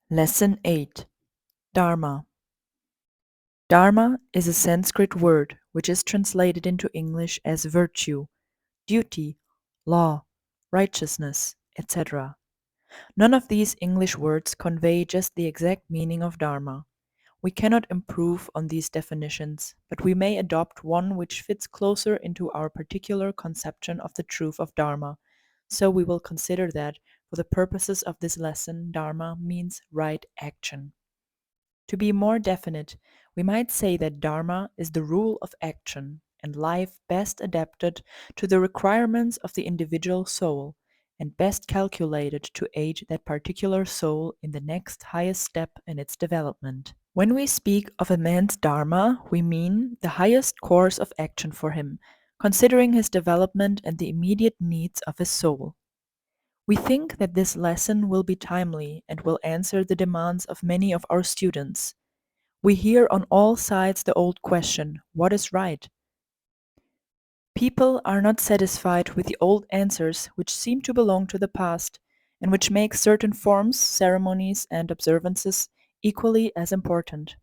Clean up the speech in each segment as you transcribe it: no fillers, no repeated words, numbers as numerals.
Lesson 8. Dharma. Dharma is a Sanskrit word which is translated into English as virtue, duty, law, righteousness, etc. None of these English words convey just the exact meaning of Dharma. We cannot improve on these definitions, but we may adopt one which fits closer into our particular conception of the truth of Dharma. So we will consider that, for the purposes of this lesson, Dharma means right action. To be more definite, we might say that Dharma is the rule of action and life best adapted to the requirements of the individual soul and best calculated to aid that particular soul in the next highest step in its development. When we speak of a man's Dharma, we mean the highest course of action for him, considering his development and the immediate needs of his soul. We think that this lesson will be timely and will answer the demands of many of our students. We hear on all sides the old question, what is right? People are not satisfied with the old answers which seem to belong to the past and which make certain forms, ceremonies, and observances equally as important,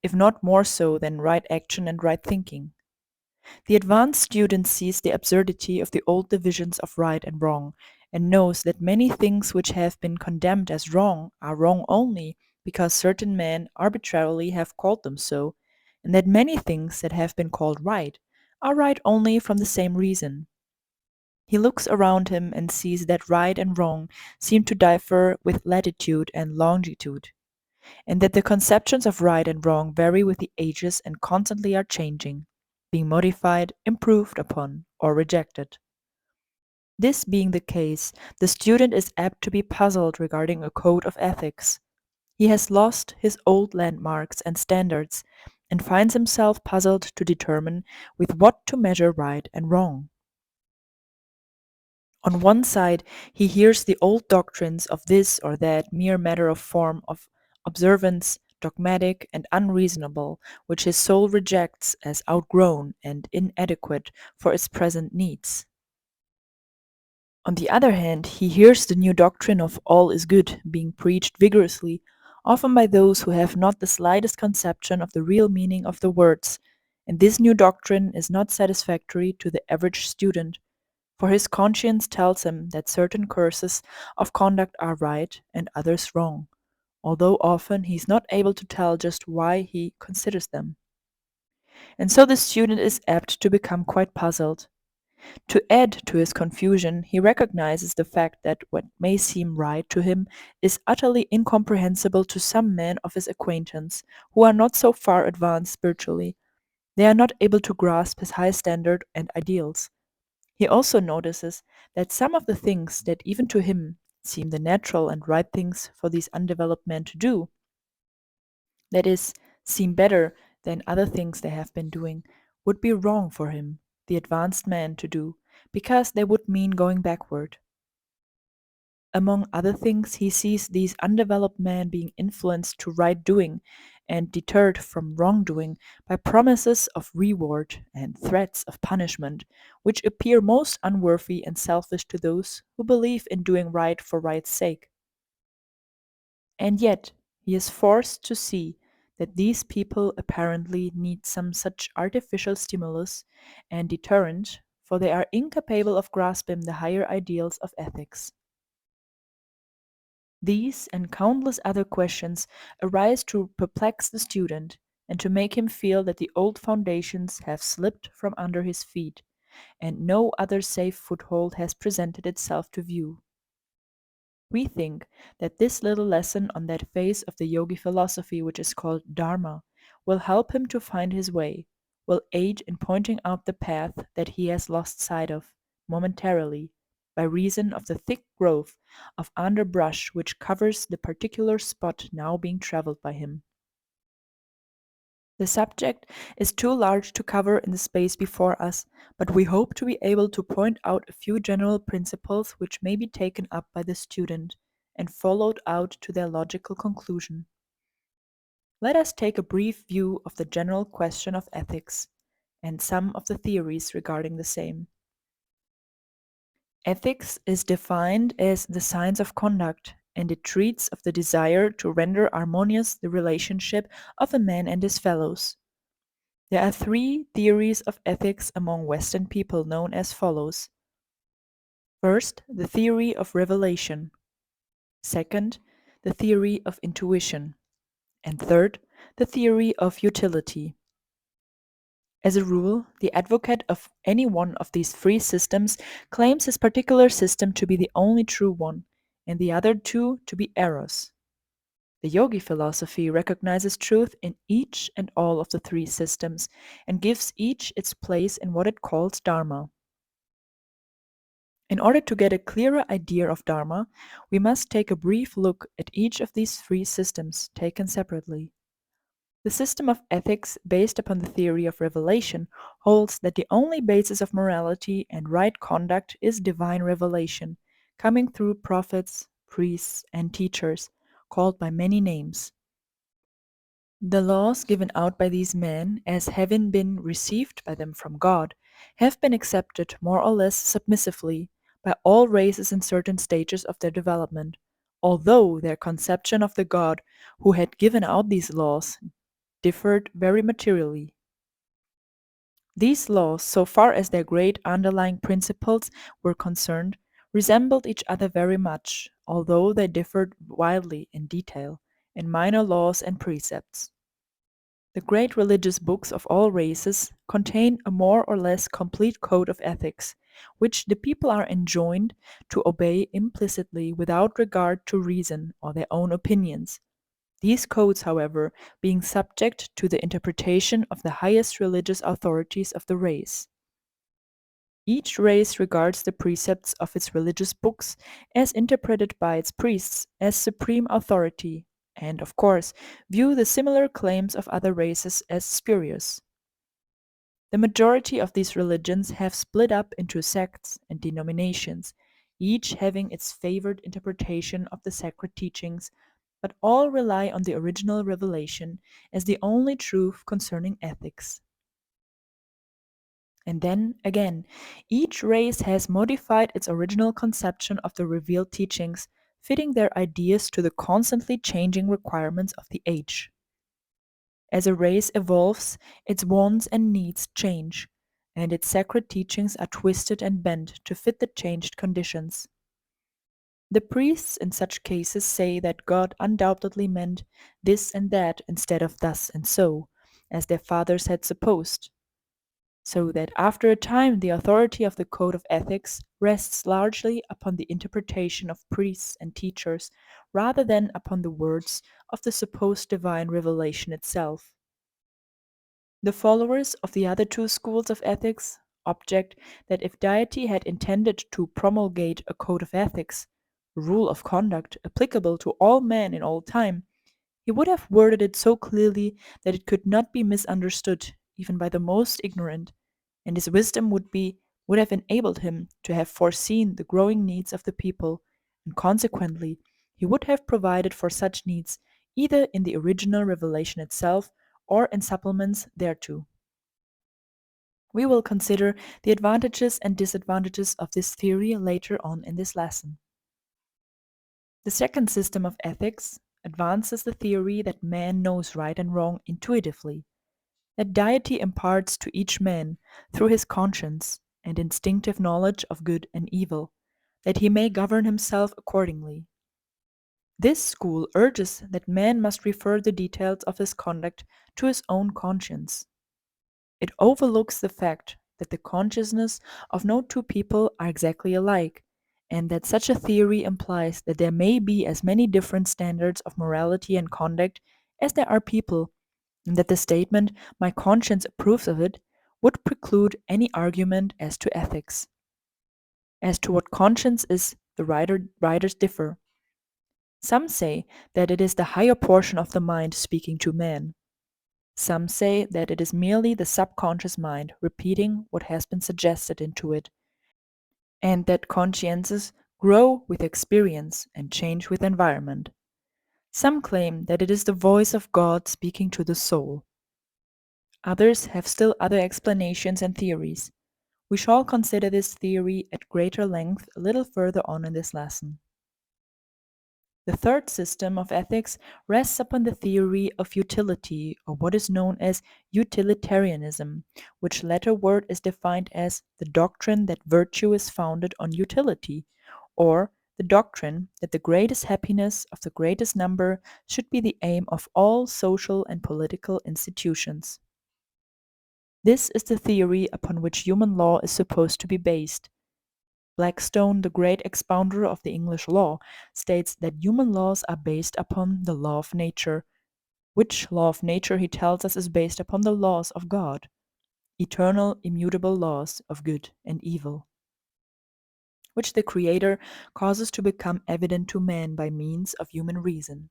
if not more so than right action and right thinking. The advanced student sees the absurdity of the old divisions of right and wrong, and knows that many things which have been condemned as wrong are wrong only because certain men arbitrarily have called them so, and that many things that have been called right are right only from the same reason. He looks around him and sees that right and wrong seem to differ with latitude and longitude, and that the conceptions of right and wrong vary with the ages and constantly are changing, being modified, improved upon, or rejected. This being the case, the student is apt to be puzzled regarding a code of ethics. He has lost his old landmarks and standards and finds himself puzzled to determine with what to measure right and wrong. On one side, he hears the old doctrines of this or that mere matter of form of observance, dogmatic and unreasonable, which his soul rejects as outgrown and inadequate for its present needs. On the other hand, he hears the new doctrine of all is good being preached vigorously, often by those who have not the slightest conception of the real meaning of the words, and this new doctrine is not satisfactory to the average student, for his conscience tells him that certain courses of conduct are right and others wrong, although often he is not able to tell just why he considers them. And so the student is apt to become quite puzzled. To add to his confusion, he recognizes the fact that what may seem right to him is utterly incomprehensible to some men of his acquaintance who are not so far advanced spiritually. They are not able to grasp his high standard and ideals. He also notices that some of the things that even to him seem the natural and right things for these undeveloped men to do, that is, seem better than other things they have been doing, would be wrong for him, the advanced man, to do, because they would mean going backward. Among other things, he sees these undeveloped men being influenced to right doing and deterred from wrongdoing by promises of reward and threats of punishment, which appear most unworthy and selfish to those who believe in doing right for right's sake. And yet, he is forced to see that these people apparently need some such artificial stimulus and deterrent, for they are incapable of grasping the higher ideals of ethics. These and countless other questions arise to perplex the student and to make him feel that the old foundations have slipped from under his feet, and no other safe foothold has presented itself to view. We think that this little lesson on that phase of the Yogi philosophy which is called Dharma will help him to find his way, will aid in pointing out the path that he has lost sight of, momentarily, by reason of the thick growth of underbrush which covers the particular spot now being traveled by him. The subject is too large to cover in the space before us, but we hope to be able to point out a few general principles which may be taken up by the student and followed out to their logical conclusion. Let us take a brief view of the general question of ethics and some of the theories regarding the same. Ethics is defined as the science of conduct and it treats of the desire to render harmonious the relationship of a man and his fellows. There are three theories of ethics among Western people known as follows. First, the theory of revelation. Second, the theory of intuition. And third, the theory of utility. As a rule, the advocate of any one of these three systems claims his particular system to be the only true one, and the other two to be errors. The Yogi philosophy recognizes truth in each and all of the three systems and gives each its place in what it calls Dharma. In order to get a clearer idea of Dharma, we must take a brief look at each of these three systems taken separately. The system of ethics, based upon the theory of revelation, holds that the only basis of morality and right conduct is divine revelation, coming through prophets, priests, and teachers, called by many names. The laws given out by these men, as having been received by them from God, have been accepted more or less submissively by all races in certain stages of their development, although their conception of the God who had given out these laws differed very materially. These laws, so far as their great underlying principles were concerned, resembled each other very much, although they differed widely in detail, in minor laws and precepts. The great religious books of all races contain a more or less complete code of ethics, which the people are enjoined to obey implicitly without regard to reason or their own opinions. These codes, however, being subject to the interpretation of the highest religious authorities of the race. Each race regards the precepts of its religious books as interpreted by its priests as supreme authority, and, of course, view the similar claims of other races as spurious. The majority of these religions have split up into sects and denominations, each having its favored interpretation of the sacred teachings, but all rely on the original revelation as the only truth concerning ethics. And then, again, each race has modified its original conception of the revealed teachings, fitting their ideas to the constantly changing requirements of the age. As a race evolves, its wants and needs change, and its sacred teachings are twisted and bent to fit the changed conditions. The priests in such cases say that God undoubtedly meant this and that instead of thus and so, as their fathers had supposed, so that after a time the authority of the code of ethics rests largely upon the interpretation of priests and teachers rather than upon the words of the supposed divine revelation itself. The followers of the other two schools of ethics object that if deity had intended to promulgate a code of ethics, a rule of conduct applicable to all men in all time, he would have worded it so clearly that it could not be misunderstood even by the most ignorant, and his wisdom would have enabled him to have foreseen the growing needs of the people, and consequently he would have provided for such needs either in the original revelation itself or in supplements thereto. We will consider the advantages and disadvantages of this theory later on in this lesson. The second system of ethics advances the theory that man knows right and wrong intuitively, that deity imparts to each man, through his conscience and instinctive knowledge of good and evil, that he may govern himself accordingly. This school urges that man must refer the details of his conduct to his own conscience. It overlooks the fact that the consciousness of no two people are exactly alike, and that such a theory implies that there may be as many different standards of morality and conduct as there are people, and that the statement, "my conscience approves of it," would preclude any argument as to ethics. As to what conscience is, the writers differ. Some say that it is the higher portion of the mind speaking to man. Some say that it is merely the subconscious mind repeating what has been suggested into it, and that consciences grow with experience and change with environment. Some claim that it is the voice of God speaking to the soul. Others have still other explanations and theories. We shall consider this theory at greater length a little further on in this lesson. The third system of ethics rests upon the theory of utility, or what is known as utilitarianism, which latter word is defined as the doctrine that virtue is founded on utility, or the doctrine that the greatest happiness of the greatest number should be the aim of all social and political institutions. This is the theory upon which human law is supposed to be based. Blackstone, the great expounder of the English law, states that human laws are based upon the law of nature, which law of nature he tells us is based upon the laws of God, eternal, immutable laws of good and evil, which the Creator causes to become evident to man by means of human reason.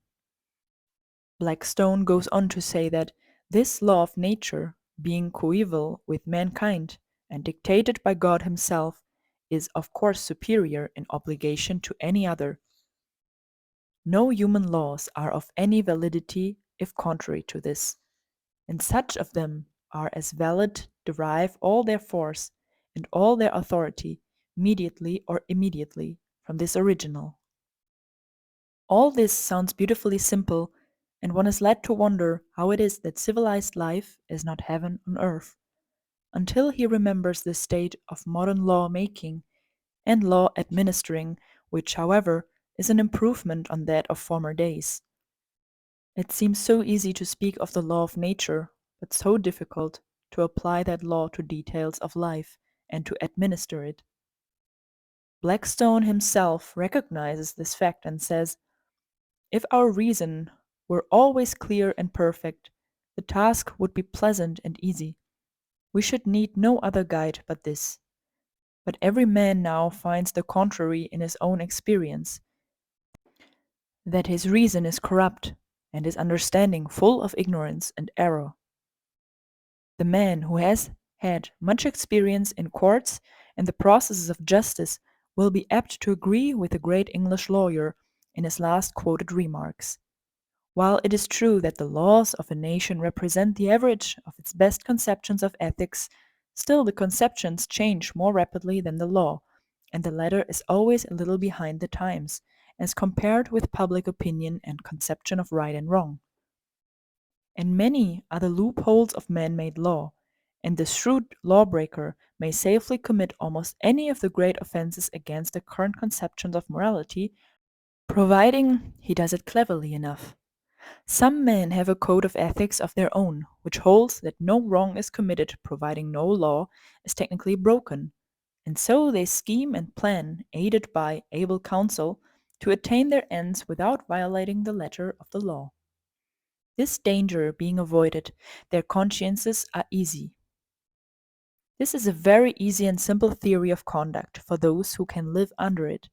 Blackstone goes on to say that this law of nature, being coeval with mankind and dictated by God Himself, is of course superior in obligation to any other. No human laws are of any validity if contrary to this, and such of them are as valid derive all their force and all their authority, mediately or immediately, from this original. All this sounds beautifully simple, and one is led to wonder how it is that civilized life is not heaven on earth, until he remembers the state of modern law making and law administering, which, however, is an improvement on that of former days. It seems so easy to speak of the law of nature, but so difficult to apply that law to details of life and to administer it. Blackstone himself recognizes this fact and says, if our reason were always clear and perfect, the task would be pleasant and easy. We should need no other guide but this. But every man now finds the contrary in his own experience, that his reason is corrupt and his understanding full of ignorance and error. The man who has had much experience in courts and the processes of justice will be apt to agree with the great English lawyer in his last quoted remarks. While it is true that the laws of a nation represent the average of its best conceptions of ethics, still the conceptions change more rapidly than the law, and the latter is always a little behind the times, as compared with public opinion and conception of right and wrong. And many are the loopholes of man-made law, and the shrewd lawbreaker may safely commit almost any of the great offenses against the current conceptions of morality, providing he does it cleverly enough. Some men have a code of ethics of their own, which holds that no wrong is committed providing no law is technically broken, and so they scheme and plan, aided by able counsel, to attain their ends without violating the letter of the law. This danger being avoided, their consciences are easy. This is a very easy and simple theory of conduct for those who can live under it.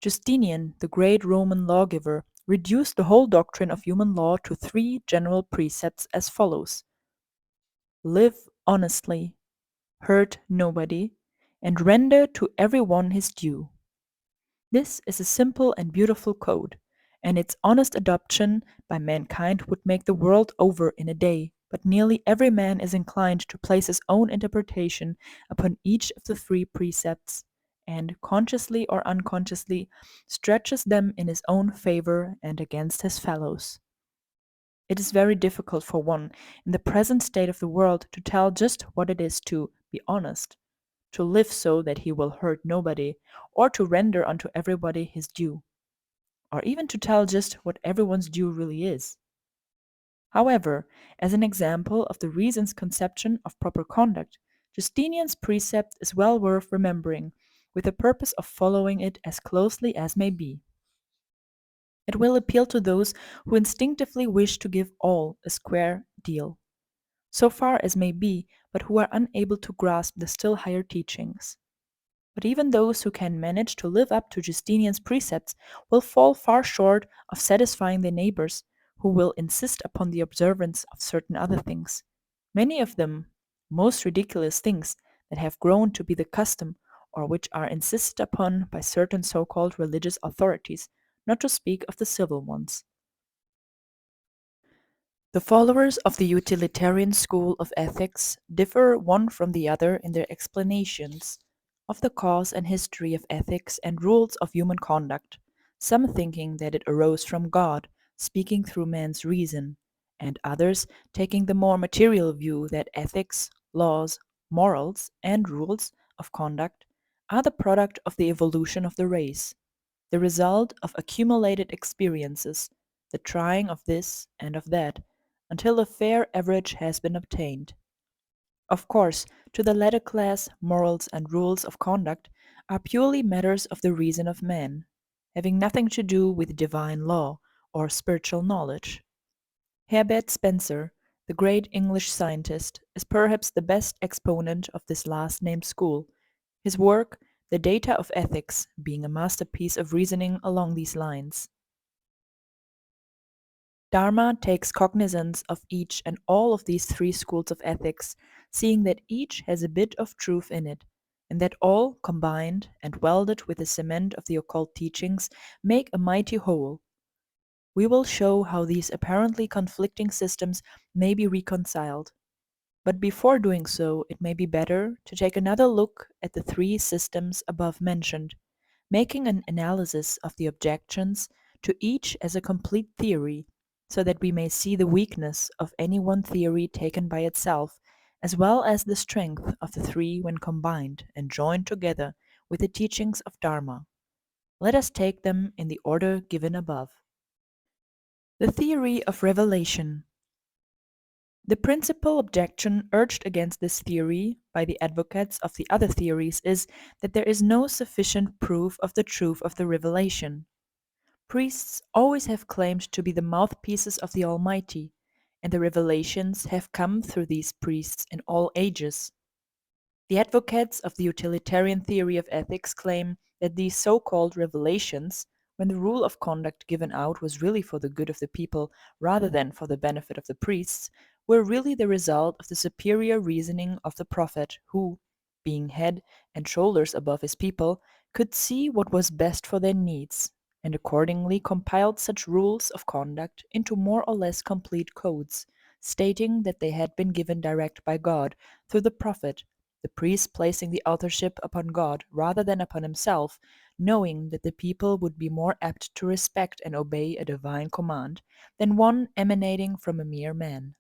Justinian, the great Roman lawgiver, reduced the whole doctrine of human law to three general precepts as follows: live honestly, hurt nobody, and render to every one his due. This is a simple and beautiful code, and its honest adoption by mankind would make the world over in a day, but nearly every man is inclined to place his own interpretation upon each of the three precepts, and, consciously or unconsciously, stretches them in his own favor and against his fellows. It is very difficult for one, in the present state of the world, to tell just what it is to be honest, to live so that he will hurt nobody, or to render unto everybody his due, or even to tell just what everyone's due really is. However, as an example of the reason's conception of proper conduct, Justinian's precept is well worth remembering, with the purpose of following it as closely as may be. It will appeal to those who instinctively wish to give all a square deal, so far as may be, but who are unable to grasp the still higher teachings. But even those who can manage to live up to Justinian's precepts will fall far short of satisfying their neighbors, who will insist upon the observance of certain other things, many of them most ridiculous things that have grown to be the custom, or which are insisted upon by certain so-called religious authorities, not to speak of the civil ones. The followers of the utilitarian school of ethics differ one from the other in their explanations of the cause and history of ethics and rules of human conduct, some thinking that it arose from God, speaking through man's reason, and others taking the more material view that ethics, laws, morals, and rules of conduct are the product of the evolution of the race, the result of accumulated experiences, the trying of this and of that, until a fair average has been obtained. Of course, to the latter class, morals and rules of conduct are purely matters of the reason of man, having nothing to do with divine law or spiritual knowledge. Herbert Spencer, the great English scientist, is perhaps the best exponent of this last named school, his work, The Data of Ethics, being a masterpiece of reasoning along these lines. Dharma takes cognizance of each and all of these three schools of ethics, seeing that each has a bit of truth in it, and that all, combined and welded with the cement of the occult teachings, make a mighty whole. We will show how these apparently conflicting systems may be reconciled. But before doing so, it may be better to take another look at the three systems above mentioned, making an analysis of the objections to each as a complete theory, so that we may see the weakness of any one theory taken by itself, as well as the strength of the three when combined and joined together with the teachings of Dharma. Let us take them in the order given above. The theory of revelation. The principal objection urged against this theory by the advocates of the other theories is that there is no sufficient proof of the truth of the revelation. Priests always have claimed to be the mouthpieces of the Almighty, and the revelations have come through these priests in all ages. The advocates of the utilitarian theory of ethics claim that these so-called revelations, when the rule of conduct given out was really for the good of the people rather than for the benefit of the priests, were really the result of the superior reasoning of the prophet who, being head and shoulders above his people, could see what was best for their needs, and accordingly compiled such rules of conduct into more or less complete codes, stating that they had been given direct by God through the prophet, the priest placing the authorship upon God rather than upon himself, knowing that the people would be more apt to respect and obey a divine command than one emanating from a mere man.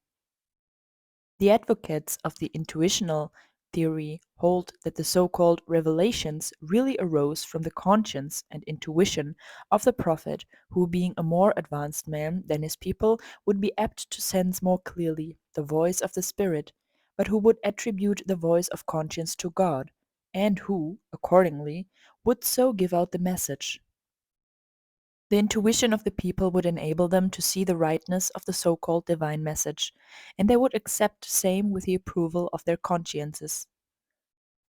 The advocates of the intuitional theory hold that the so-called revelations really arose from the conscience and intuition of the prophet, who, being a more advanced man than his people, would be apt to sense more clearly the voice of the Spirit, but who would attribute the voice of conscience to God, and who, accordingly, would so give out the message. The intuition of the people would enable them to see the rightness of the so-called divine message, and they would accept same with the approval of their consciences.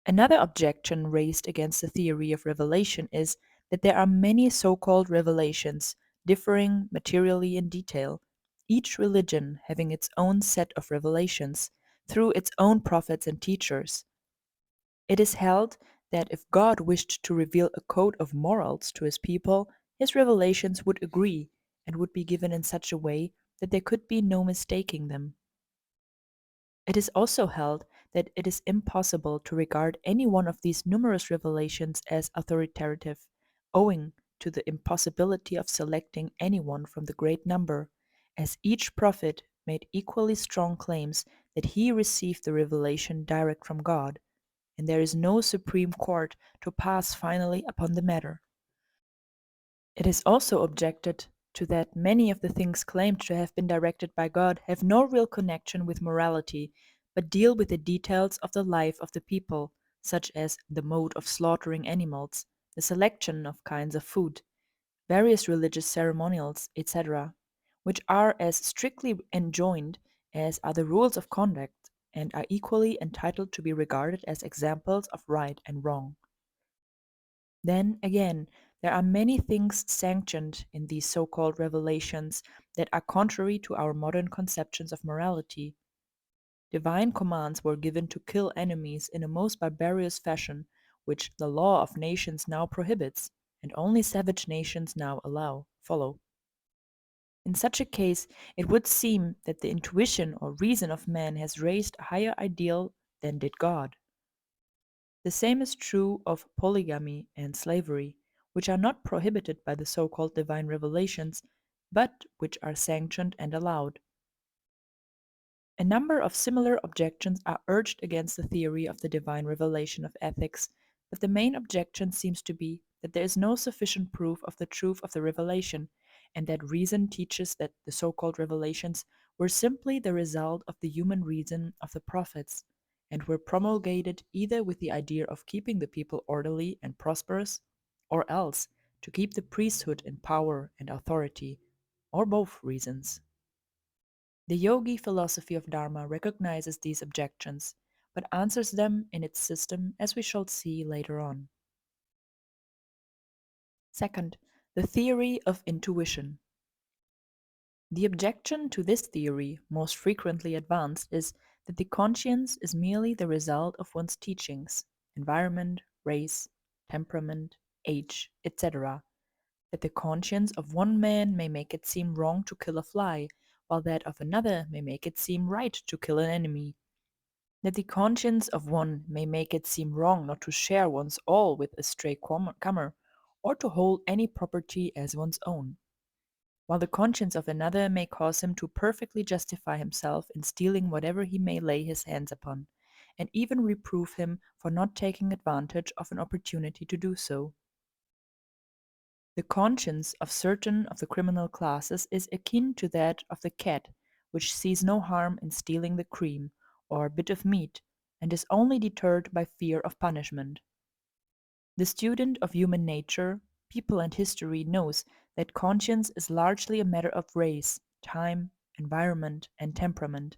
Another objection raised against the theory of revelation is that there are many so-called revelations, differing materially in detail, each religion having its own set of revelations, through its own prophets and teachers. It is held that if God wished to reveal a code of morals to his people, his revelations would agree and would be given in such a way that there could be no mistaking them. It is also held that it is impossible to regard any one of these numerous revelations as authoritative, owing to the impossibility of selecting any one from the great number, as each prophet made equally strong claims that he received the revelation direct from God, and there is no supreme court to pass finally upon the matter. It is also objected to that many of the things claimed to have been directed by God have no real connection with morality, but deal with the details of the life of the people, such as the mode of slaughtering animals, the selection of kinds of food, various religious ceremonials, etc., which are as strictly enjoined as are the rules of conduct, and are equally entitled to be regarded as examples of right and wrong. Then again, there are many things sanctioned in these so-called revelations that are contrary to our modern conceptions of morality. Divine commands were given to kill enemies in a most barbarous fashion, which the law of nations now prohibits, and only savage nations now follow. In such a case, it would seem that the intuition or reason of man has raised a higher ideal than did God. The same is true of polygamy and slavery, which are not prohibited by the so called divine revelations, but which are sanctioned and allowed. A number of similar objections are urged against the theory of the divine revelation of ethics, but the main objection seems to be that there is no sufficient proof of the truth of the revelation, and that reason teaches that the so called revelations were simply the result of the human reason of the prophets, and were promulgated either with the idea of keeping the people orderly and prosperous, or else to keep the priesthood in power and authority, or both reasons. The Yogi philosophy of Dharma recognizes these objections, but answers them in its system, as we shall see later on. Second, the theory of intuition. The objection to this theory, most frequently advanced, is that the conscience is merely the result of one's teachings, environment, race, temperament, age, etc., that the conscience of one man may make it seem wrong to kill a fly, while that of another may make it seem right to kill an enemy, that the conscience of one may make it seem wrong not to share one's all with a stray comer, or to hold any property as one's own, while the conscience of another may cause him to perfectly justify himself in stealing whatever he may lay his hands upon, and even reprove him for not taking advantage of an opportunity to do so. The conscience of certain of the criminal classes is akin to that of the cat, which sees no harm in stealing the cream or bit of meat, and is only deterred by fear of punishment. The student of human nature, people, and history knows that conscience is largely a matter of race, time, environment, and temperament,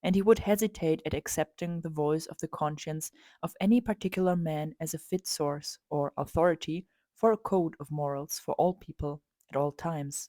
and he would hesitate at accepting the voice of the conscience of any particular man as a fit source or authority for a code of morals for all people at all times.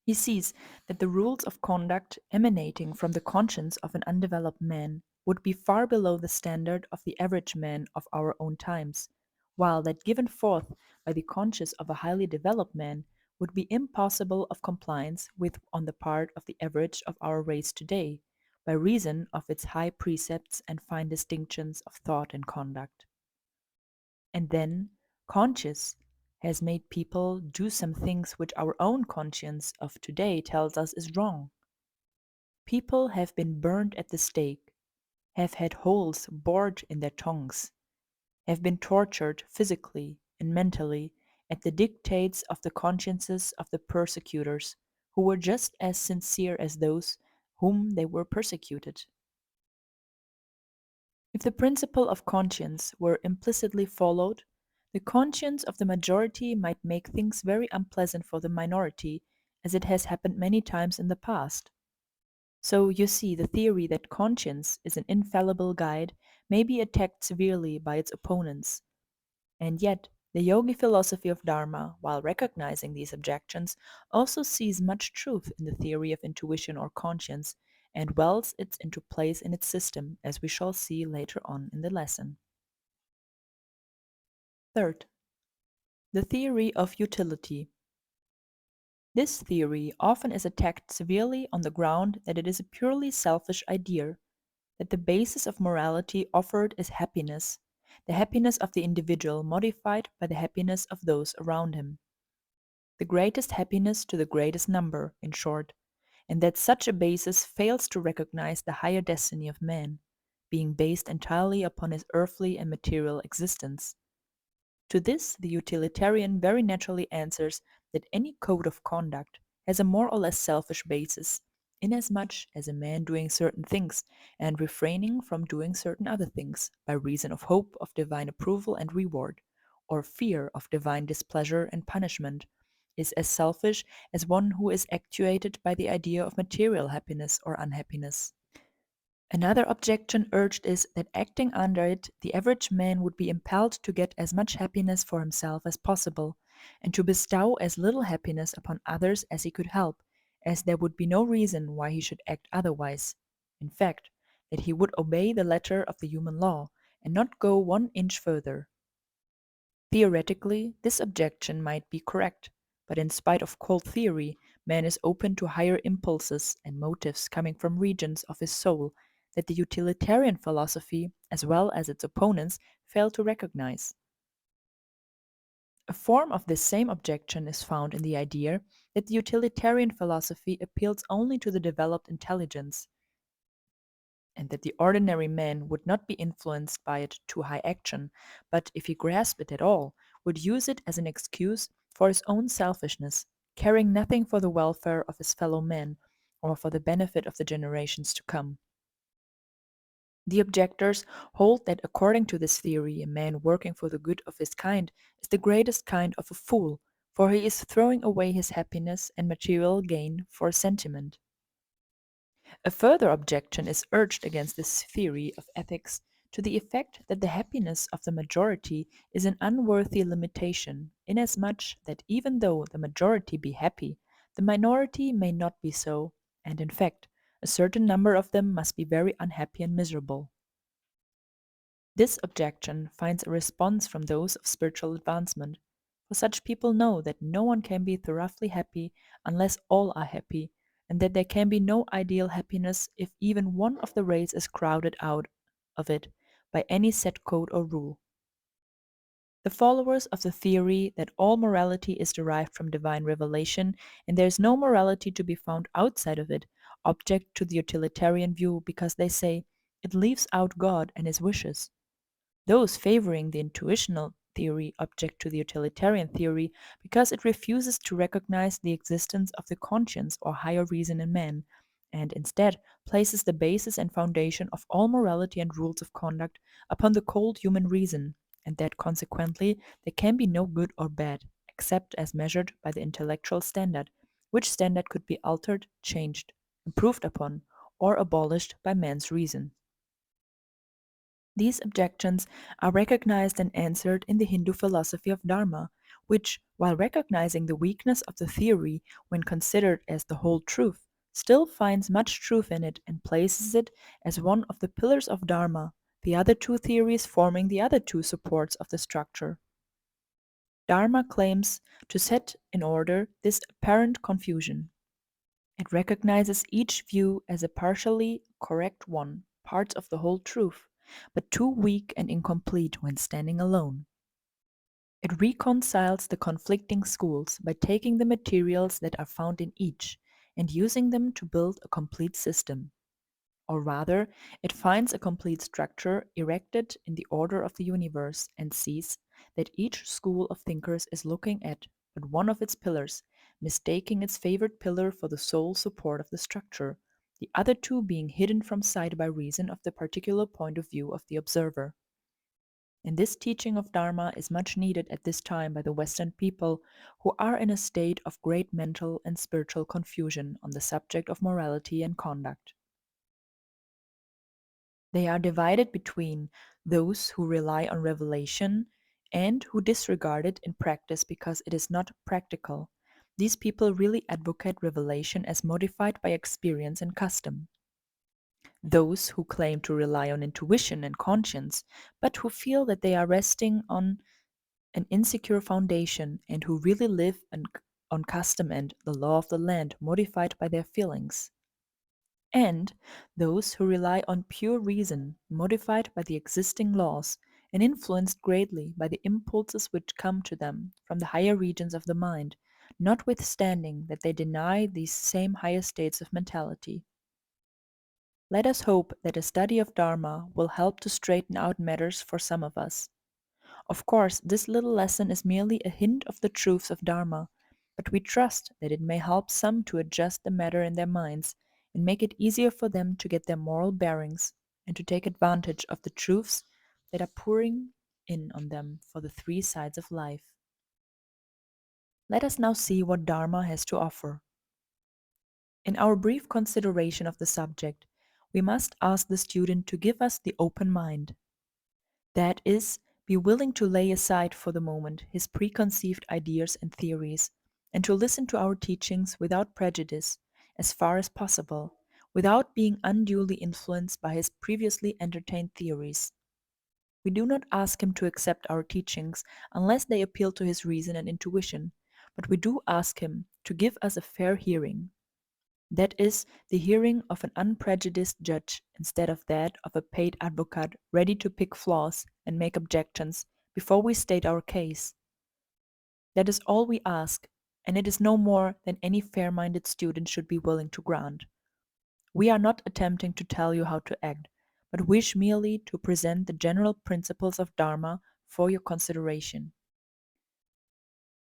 He sees that the rules of conduct emanating from the conscience of an undeveloped man would be far below the standard of the average man of our own times, while that given forth by the conscience of a highly developed man would be impossible of compliance with on the part of the average of our race today, by reason of its high precepts and fine distinctions of thought and conduct. And then conscience has made people do some things which our own conscience of today tells us is wrong. People have been burned at the stake, have had holes bored in their tongues, have been tortured physically and mentally at the dictates of the consciences of the persecutors, who were just as sincere as those whom they were persecuted. If the principle of conscience were implicitly followed, the conscience of the majority might make things very unpleasant for the minority, as it has happened many times in the past. So you see, the theory that conscience is an infallible guide may be attacked severely by its opponents. And yet, the Yogi philosophy of Dharma, while recognizing these objections, also sees much truth in the theory of intuition or conscience and welds it into place in its system, as we shall see later on in the lesson. Third, the theory of utility. This theory often is attacked severely on the ground that it is a purely selfish idea, that the basis of morality offered is happiness, the happiness of the individual modified by the happiness of those around him. The greatest happiness to the greatest number, in short, and that such a basis fails to recognize the higher destiny of man, being based entirely upon his earthly and material existence. To this, the utilitarian very naturally answers that any code of conduct has a more or less selfish basis, inasmuch as a man doing certain things and refraining from doing certain other things by reason of hope of divine approval and reward, or fear of divine displeasure and punishment, is as selfish as one who is actuated by the idea of material happiness or unhappiness. Another objection urged is that acting under it, the average man would be impelled to get as much happiness for himself as possible, and to bestow as little happiness upon others as he could help, as there would be no reason why he should act otherwise. In fact, that he would obey the letter of the human law, and not go 1 inch further. Theoretically, this objection might be correct, but in spite of cold theory, man is open to higher impulses and motives coming from regions of his soul that the utilitarian philosophy, as well as its opponents, fail to recognize. A form of this same objection is found in the idea that the utilitarian philosophy appeals only to the developed intelligence, and that the ordinary man would not be influenced by it to high action, but if he grasped it at all, would use it as an excuse for his own selfishness, caring nothing for the welfare of his fellow men or for the benefit of the generations to come. The objectors hold that according to this theory, a man working for the good of his kind is the greatest kind of a fool, for he is throwing away his happiness and material gain for a sentiment. A further objection is urged against this theory of ethics to the effect that the happiness of the majority is an unworthy limitation, inasmuch that even though the majority be happy, the minority may not be so, and in fact, a certain number of them must be very unhappy and miserable. This objection finds a response from those of spiritual advancement, for such people know that no one can be thoroughly happy unless all are happy, and that there can be no ideal happiness if even one of the race is crowded out of it by any set code or rule. The followers of the theory that all morality is derived from divine revelation and there is no morality to be found outside of it object to the utilitarian view because they say it leaves out God and his wishes. Those favoring the intuitional theory object to the utilitarian theory because it refuses to recognize the existence of the conscience or higher reason in man, and instead places the basis and foundation of all morality and rules of conduct upon the cold human reason, and that consequently there can be no good or bad, except as measured by the intellectual standard, which standard could be altered, changed, improved upon, or abolished by man's reason. These objections are recognized and answered in the Hindu philosophy of Dharma, which, while recognizing the weakness of the theory when considered as the whole truth, still finds much truth in it and places it as one of the pillars of Dharma, the other two theories forming the other two supports of the structure. Dharma claims to set in order this apparent confusion. It recognizes each view as a partially correct one, parts of the whole truth, but too weak and incomplete when standing alone. It reconciles the conflicting schools by taking the materials that are found in each and using them to build a complete system. Or rather, it finds a complete structure erected in the order of the universe and sees that each school of thinkers is looking at but one of its pillars, mistaking its favored pillar for the sole support of the structure, the other two being hidden from sight by reason of the particular point of view of the observer. And this teaching of Dharma is much needed at this time by the Western people who are in a state of great mental and spiritual confusion on the subject of morality and conduct. They are divided between those who rely on revelation and who disregard it in practice because it is not practical. These people really advocate revelation as modified by experience and custom. Those who claim to rely on intuition and conscience, but who feel that they are resting on an insecure foundation and who really live on custom and the law of the land modified by their feelings. And those who rely on pure reason, modified by the existing laws, and influenced greatly by the impulses which come to them from the higher regions of the mind, notwithstanding that they deny these same higher states of mentality. Let us hope that a study of Dharma will help to straighten out matters for some of us. Of course, this little lesson is merely a hint of the truths of Dharma, but we trust that it may help some to adjust the matter in their minds and make it easier for them to get their moral bearings and to take advantage of the truths that are pouring in on them for the three sides of life. Let us now see what Dharma has to offer. In our brief consideration of the subject, we must ask the student to give us the open mind. That is, be willing to lay aside for the moment his preconceived ideas and theories, and to listen to our teachings without prejudice, as far as possible, without being unduly influenced by his previously entertained theories. We do not ask him to accept our teachings unless they appeal to his reason and intuition, but we do ask him to give us a fair hearing. That is, the hearing of an unprejudiced judge instead of that of a paid advocate ready to pick flaws and make objections before we state our case. That is all we ask, and it is no more than any fair minded student should be willing to grant. We are not attempting to tell you how to act, but wish merely to present the general principles of Dharma for your consideration.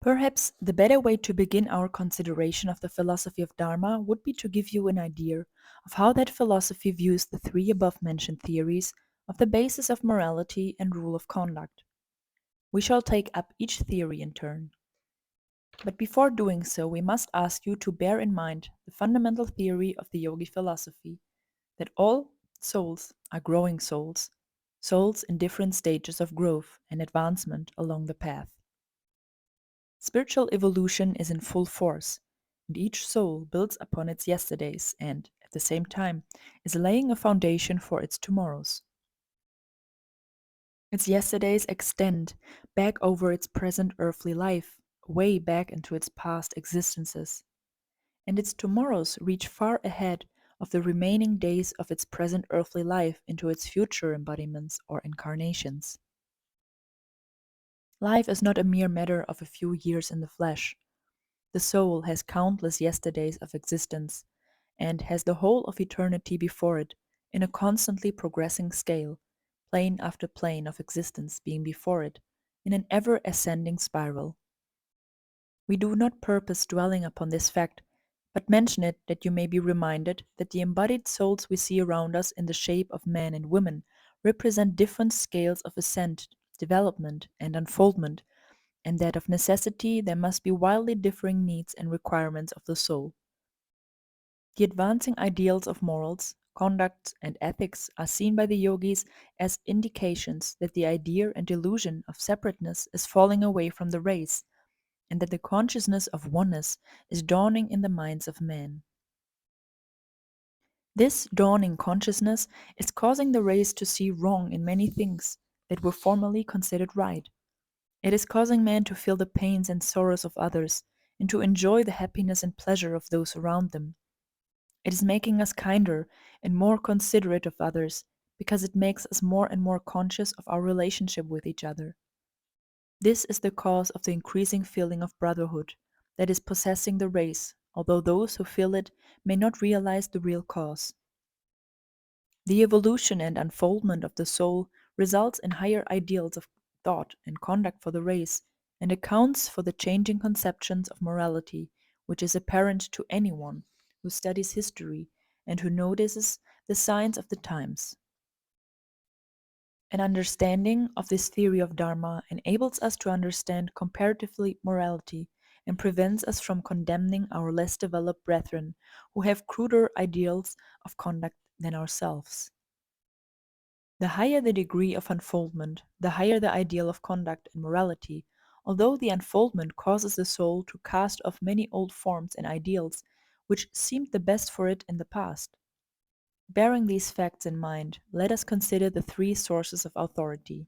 Perhaps the better way to begin our consideration of the philosophy of Dharma would be to give you an idea of how that philosophy views the three above mentioned theories of the basis of morality and rule of conduct. We shall take up each theory in turn. But before doing so, we must ask you to bear in mind the fundamental theory of the Yogi philosophy that all souls are growing souls, souls in different stages of growth and advancement along the path. Spiritual evolution is in full force, and each soul builds upon its yesterdays and, at the same time, is laying a foundation for its tomorrows. Its yesterdays extend back over its present earthly life, way back into its past existences, and its tomorrows reach far ahead of the remaining days of its present earthly life into its future embodiments or incarnations. Life is not a mere matter of a few years in the flesh. The soul has countless yesterdays of existence and has the whole of eternity before it in a constantly progressing scale, plane after plane of existence being before it in an ever ascending spiral. We do not purpose dwelling upon this fact, but mention it that you may be reminded that the embodied souls we see around us in the shape of men and women represent different scales of ascent, development, and unfoldment, and that of necessity there must be wildly differing needs and requirements of the soul. The advancing ideals of morals, conduct, and ethics are seen by the yogis as indications that the idea and illusion of separateness is falling away from the race, and that the consciousness of oneness is dawning in the minds of men. This dawning consciousness is causing the race to see wrong in many things that were formerly considered right. It is causing men to feel the pains and sorrows of others and to enjoy the happiness and pleasure of those around them. It is making us kinder and more considerate of others because it makes us more and more conscious of our relationship with each other. This is the cause of the increasing feeling of brotherhood that is possessing the race, although those who feel it may not realize the real cause. The evolution and unfoldment of the soul results in higher ideals of thought and conduct for the race and accounts for the changing conceptions of morality which is apparent to anyone who studies history and who notices the signs of the times. An understanding of this theory of Dharma enables us to understand comparatively morality and prevents us from condemning our less developed brethren who have cruder ideals of conduct than ourselves. The higher the degree of unfoldment, the higher the ideal of conduct and morality, although the unfoldment causes the soul to cast off many old forms and ideals which seemed the best for it in the past. Bearing these facts in mind, let us consider the three sources of authority.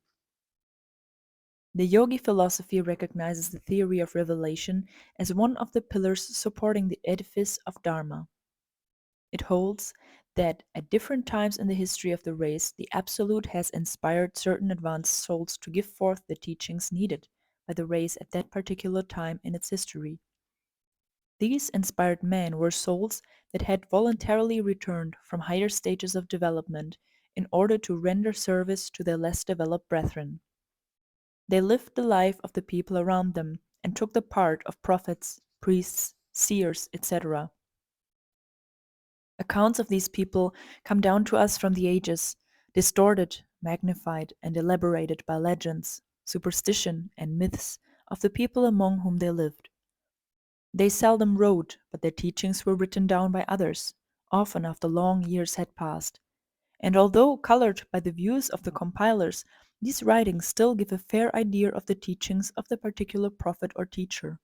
The Yogi philosophy recognizes the theory of revelation as one of the pillars supporting the edifice of Dharma. It holds that at different times in the history of the race, the Absolute has inspired certain advanced souls to give forth the teachings needed by the race at that particular time in its history. These inspired men were souls that had voluntarily returned from higher stages of development in order to render service to their less developed brethren. They lived the life of the people around them and took the part of prophets, priests, seers, etc. Accounts of these people come down to us from the ages, distorted, magnified, and elaborated by legends, superstition, and myths of the people among whom they lived. They seldom wrote, but their teachings were written down by others, often after long years had passed. And although colored by the views of the compilers, these writings still give a fair idea of the teachings of the particular prophet or teacher.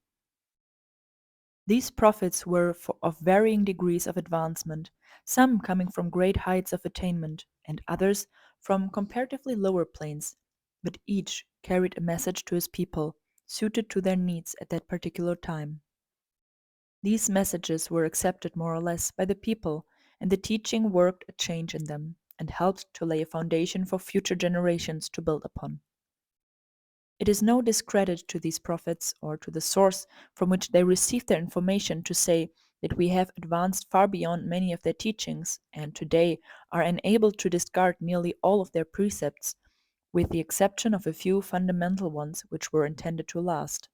These prophets were of varying degrees of advancement, some coming from great heights of attainment, and others from comparatively lower planes, but each carried a message to his people, suited to their needs at that particular time. These messages were accepted more or less by the people, and the teaching worked a change in them and helped to lay a foundation for future generations to build upon. It is no discredit to these prophets or to the source from which they received their information to say that we have advanced far beyond many of their teachings and today are enabled to discard nearly all of their precepts, with the exception of a few fundamental ones which were intended to last.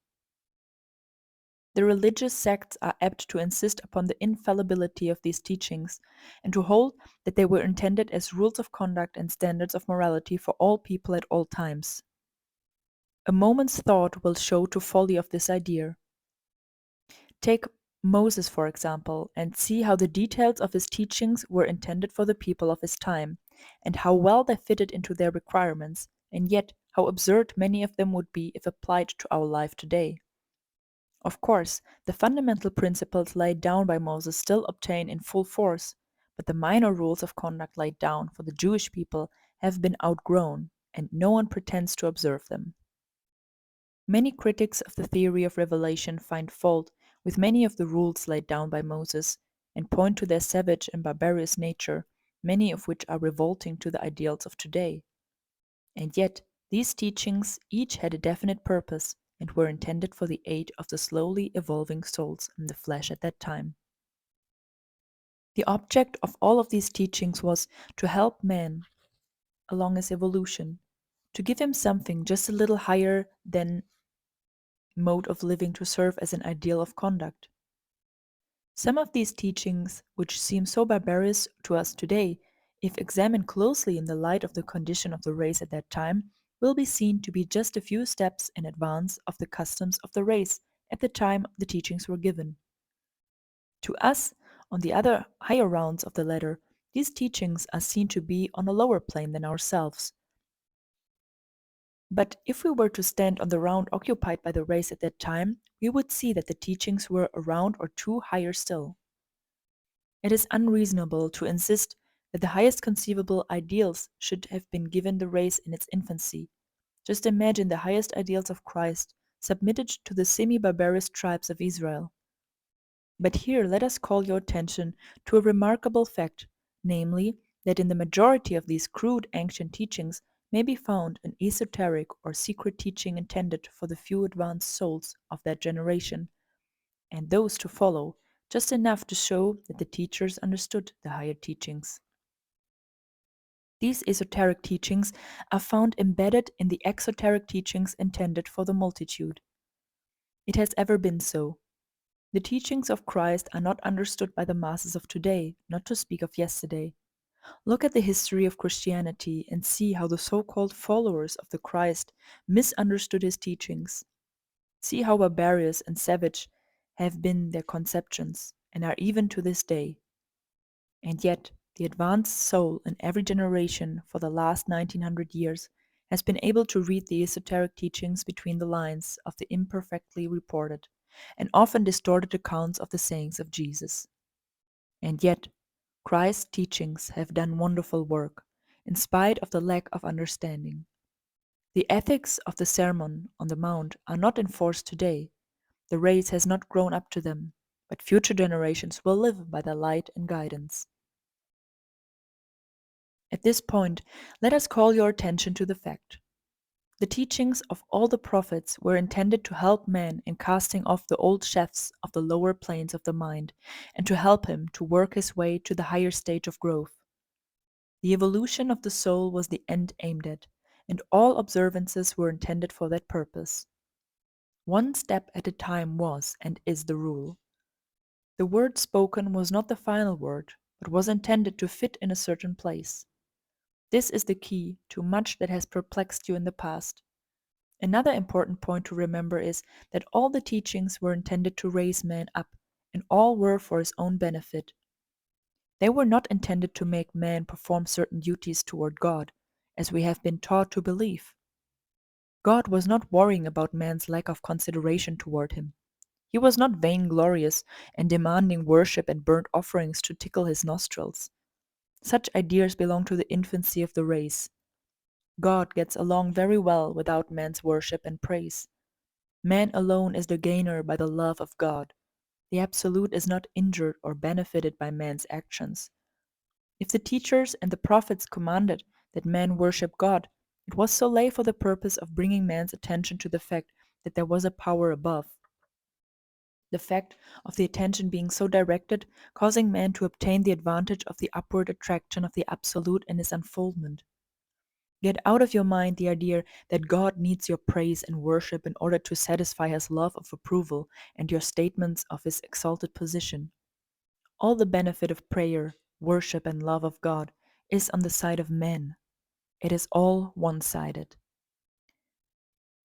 The religious sects are apt to insist upon the infallibility of these teachings and to hold that they were intended as rules of conduct and standards of morality for all people at all times. A moment's thought will show to folly of this idea. Take Moses, for example, and see how the details of his teachings were intended for the people of his time, and how well they fitted into their requirements, and yet how absurd many of them would be if applied to our life today. Of course, the fundamental principles laid down by Moses still obtain in full force, but the minor rules of conduct laid down for the Jewish people have been outgrown, and no one pretends to observe them. Many critics of the theory of revelation find fault with many of the rules laid down by Moses and point to their savage and barbarous nature, many of which are revolting to the ideals of today. And yet, these teachings each had a definite purpose and were intended for the aid of the slowly evolving souls in the flesh at that time. The object of all of these teachings was to help man along his evolution, to give him something just a little higher than mode of living to serve as an ideal of conduct. Some of these teachings, which seem so barbarous to us today, if examined closely in the light of the condition of the race at that time, will be seen to be just a few steps in advance of the customs of the race at the time the teachings were given. To us, on the other higher rounds of the ladder, these teachings are seen to be on a lower plane than ourselves. But if we were to stand on the round occupied by the race at that time, we would see that the teachings were a round or two higher still. It is unreasonable to insist that the highest conceivable ideals should have been given the race in its infancy. Just imagine the highest ideals of Christ submitted to the semi-barbarous tribes of Israel. But here let us call your attention to a remarkable fact, namely, that in the majority of these crude ancient teachings may be found an esoteric or secret teaching intended for the few advanced souls of that generation, and those to follow, just enough to show that the teachers understood the higher teachings. These esoteric teachings are found embedded in the exoteric teachings intended for the multitude. It has ever been so. The teachings of Christ are not understood by the masses of today, not to speak of yesterday. Look at the history of Christianity and see how the so-called followers of the Christ misunderstood his teachings. See how barbarous and savage have been their conceptions, and are even to this day. And yet, the advanced soul in every generation for the last 1900 years has been able to read the esoteric teachings between the lines of the imperfectly reported and often distorted accounts of the sayings of Jesus. And yet, Christ's teachings have done wonderful work, in spite of the lack of understanding. The ethics of the Sermon on the Mount are not enforced today. The race has not grown up to them, but future generations will live by their light and guidance. At this point, let us call your attention to the fact. The teachings of all the prophets were intended to help man in casting off the old shafts of the lower planes of the mind and to help him to work his way to the higher stage of growth. The evolution of the soul was the end aimed at, and all observances were intended for that purpose. One step at a time was and is the rule. The word spoken was not the final word, but was intended to fit in a certain place. This is the key to much that has perplexed you in the past. Another important point to remember is that all the teachings were intended to raise man up, and all were for his own benefit. They were not intended to make man perform certain duties toward God, as we have been taught to believe. God was not worrying about man's lack of consideration toward him. He was not vainglorious and demanding worship and burnt offerings to tickle his nostrils. Such ideas belong to the infancy of the race. God gets along very well without man's worship and praise. Man alone is the gainer by the love of God. The Absolute is not injured or benefited by man's actions. If the teachers and the prophets commanded that man worship God, It was solely for the purpose of bringing man's attention to the fact that there was a power above. The fact of the attention being so directed, causing man to obtain the advantage of the upward attraction of the Absolute in his unfoldment. Get out of your mind the idea that God needs your praise and worship in order to satisfy his love of approval and your statements of his exalted position. All the benefit of prayer, worship, and love of God is on the side of men. It is all one sided.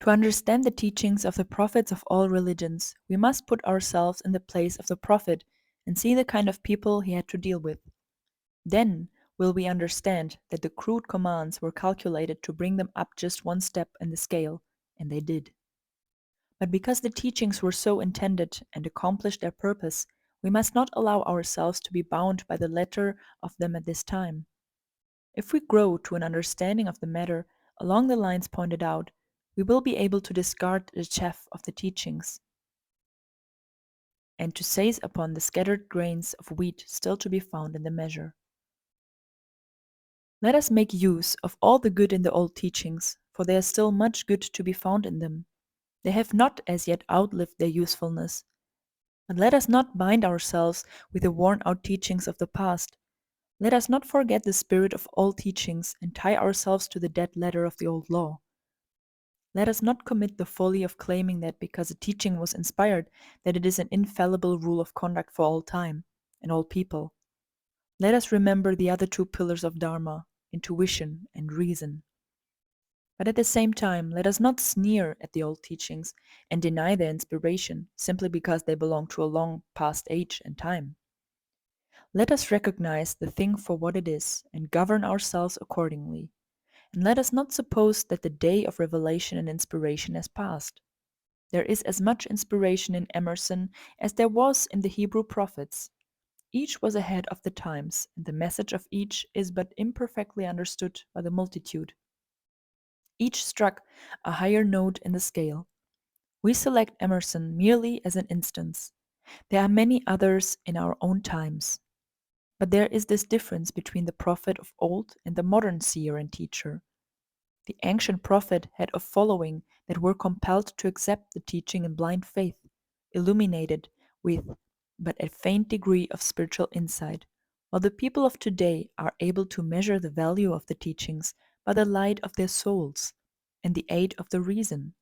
To understand the teachings of the prophets of all religions, we must put ourselves in the place of the prophet and see the kind of people he had to deal with. Then will we understand that the crude commands were calculated to bring them up just one step in the scale, and they did. But because the teachings were so intended and accomplished their purpose, we must not allow ourselves to be bound by the letter of them at this time. If we grow to an understanding of the matter along the lines pointed out, we will be able to discard the chaff of the teachings and to seize upon the scattered grains of wheat still to be found in the measure. Let us make use of all the good in the old teachings, for there is still much good to be found in them. They have not as yet outlived their usefulness. But let us not bind ourselves with the worn out teachings of the past. Let us not forget the spirit of all teachings and tie ourselves to the dead letter of the old law. Let us not commit the folly of claiming that because a teaching was inspired, that it is an infallible rule of conduct for all time and all people. Let us remember the other two pillars of Dharma, intuition and reason. But at the same time, let us not sneer at the old teachings and deny their inspiration simply because they belong to a long past age and time. Let us recognize the thing for what it is and govern ourselves accordingly. And let us not suppose that the day of revelation and inspiration has passed. There is as much inspiration in Emerson as there was in the Hebrew prophets. Each was ahead of the times, and the message of each is but imperfectly understood by the multitude. Each struck a higher note in the scale. We select Emerson merely as an instance. There are many others in our own times. But there is this difference between the prophet of old and the modern seer and teacher. The ancient prophet had a following that were compelled to accept the teaching in blind faith, illuminated with but a faint degree of spiritual insight, while the people of today are able to measure the value of the teachings by the light of their souls and the aid of the reason.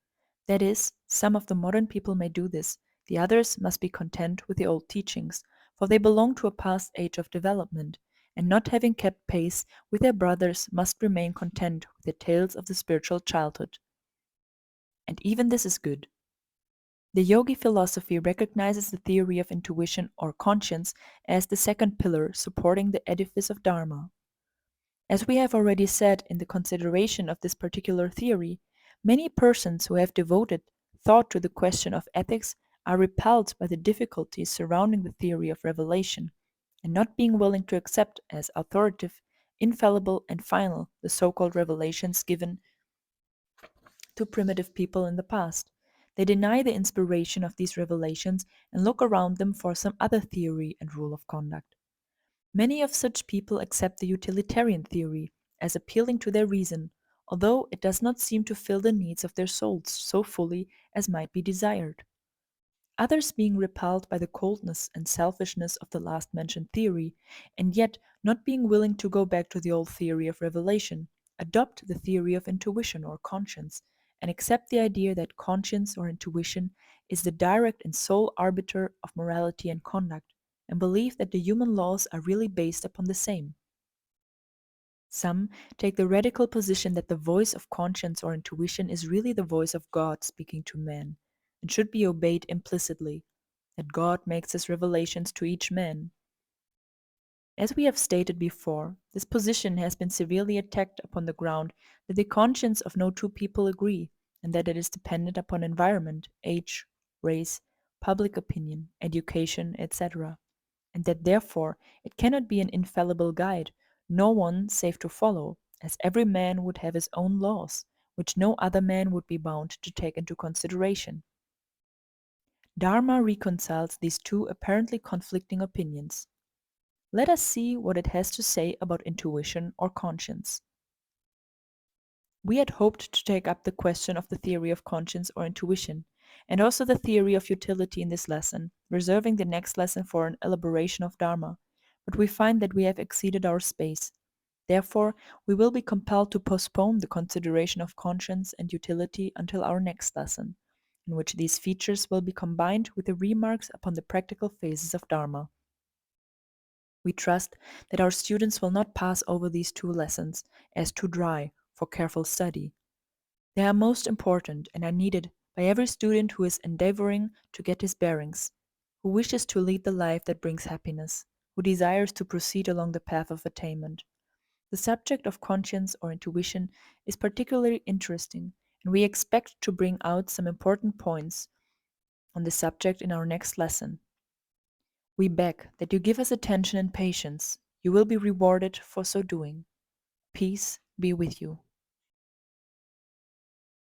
That is, some of the modern people may do this, the others must be content with the old teachings, for they belong to a past age of development, and not having kept pace with their brothers must remain content with the tales of the spiritual childhood. And even this is good. The Yogi philosophy recognizes the theory of intuition or conscience as the second pillar supporting the edifice of Dharma. As we have already said in the consideration of this particular theory, many persons who have devoted thought to the question of ethics are repelled by the difficulties surrounding the theory of revelation, and not being willing to accept as authoritative, infallible, and final the so-called revelations given to primitive people in the past. They deny the inspiration of these revelations and look around them for some other theory and rule of conduct. Many of such people accept the utilitarian theory as appealing to their reason, although it does not seem to fill the needs of their souls so fully as might be desired. Others, being repelled by the coldness and selfishness of the last mentioned theory, and yet not being willing to go back to the old theory of revelation, adopt the theory of intuition or conscience, and accept the idea that conscience or intuition is the direct and sole arbiter of morality and conduct, and believe that the human laws are really based upon the same. Some take the radical position that the voice of conscience or intuition is really the voice of God speaking to man, and should be obeyed implicitly, that God makes his revelations to each man. As we have stated before, this position has been severely attacked upon the ground that the conscience of no two people agree, and that it is dependent upon environment, age, race, public opinion, education, etc., and that therefore it cannot be an infallible guide, nor one safe to follow, as every man would have his own laws, which no other man would be bound to take into consideration. Dharma reconciles these two apparently conflicting opinions. Let us see what it has to say about intuition or conscience. We had hoped to take up the question of the theory of conscience or intuition, and also the theory of utility in this lesson, reserving the next lesson for an elaboration of Dharma, but we find that we have exceeded our space. Therefore, we will be compelled to postpone the consideration of conscience and utility until our next lesson, in which these features will be combined with the remarks upon the practical phases of Dharma. We trust that our students will not pass over these two lessons as too dry for careful study. They are most important and are needed by every student who is endeavoring to get his bearings, who wishes to lead the life that brings happiness, who desires to proceed along the path of attainment. The subject of conscience or intuition is particularly interesting, and we expect to bring out some important points on this subject in our next lesson. We beg that you give us attention and patience. You will be rewarded for so doing. Peace be with you.